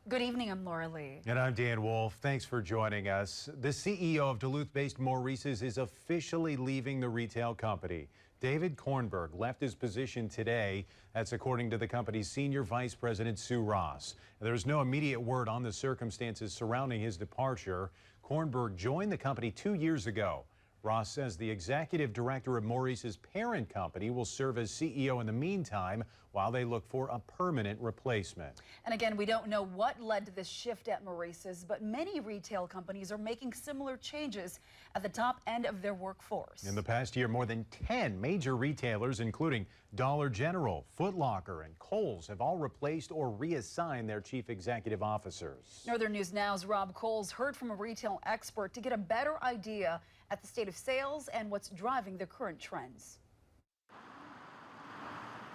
Good evening, I'm Laura Lee. And I'm Dan Wolf. Thanks for joining us. The CEO of Duluth-based Maurices is officially leaving the retail company. David Kornberg left his position today. That's according to the company's senior vice president, Sue Ross. There's no immediate word on the circumstances surrounding his departure. Kornberg joined the company 2 years ago. Ross says the executive director of Maurice's parent company will serve as CEO in the meantime while they look for a permanent replacement. And again, we don't know what led to this shift at Maurice's, but many retail companies are making similar changes at the top end of their workforce. In the past year, more than 10 major retailers, including Dollar General, Foot Locker, and Kohl's, have all replaced or reassigned their chief executive officers. Northern News Now's Rob Coles heard from a retail expert to get a better idea at the state of sales and what's driving the current trends.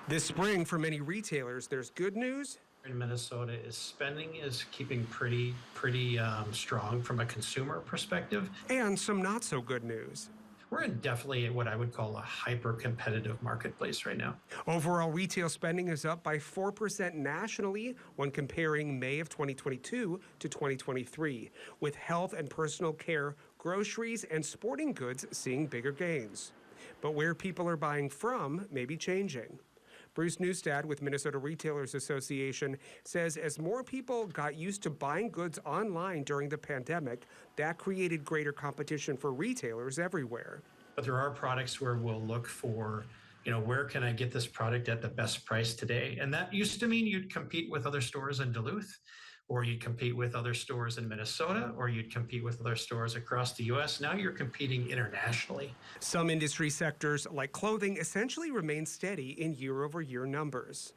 This spring, for many retailers, there's good news. In Minnesota, spending is keeping pretty strong from a consumer perspective. And some not so good news. We're in definitely what I would call a hyper-competitive marketplace right now. Overall retail spending is up by 4% nationally when comparing May of 2022 to 2023, with health and personal care, groceries, and sporting goods seeing bigger gains. But where people are buying from may be changing. Bruce Newstad with Minnesota Retailers Association says as more people got used to buying goods online during the pandemic, that created greater competition for retailers everywhere. But there are products where we'll look for, where can I get this product at the best price today? And that used to mean you'd compete with other stores in Duluth, or you'd compete with other stores in Minnesota, or you'd compete with other stores across the U.S. Now you're competing internationally. Some industry sectors, like clothing, essentially remain steady in year-over-year numbers,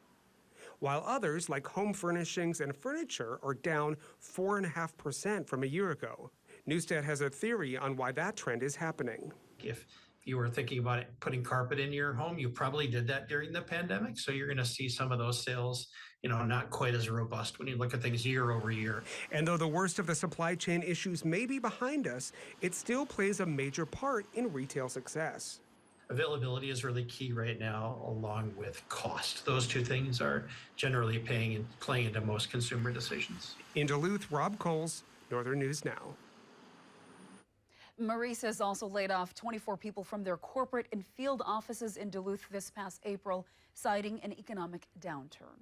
while others, like home furnishings and furniture, are down 4.5% from a year ago. Newstead has a theory on why that trend is happening. If you were thinking about it, putting carpet in your home, you probably did that during the pandemic. So you're going to see some of those sales, not quite as robust when you look at things year over year. And though the worst of the supply chain issues may be behind us, it still plays a major part in retail success. Availability is really key right now, along with cost. Those two things are generally playing into most consumer decisions. In Duluth, Rob Coles, Northern News Now. Maurice's also laid off 24 people from their corporate and field offices in Duluth this past April, citing an economic downturn.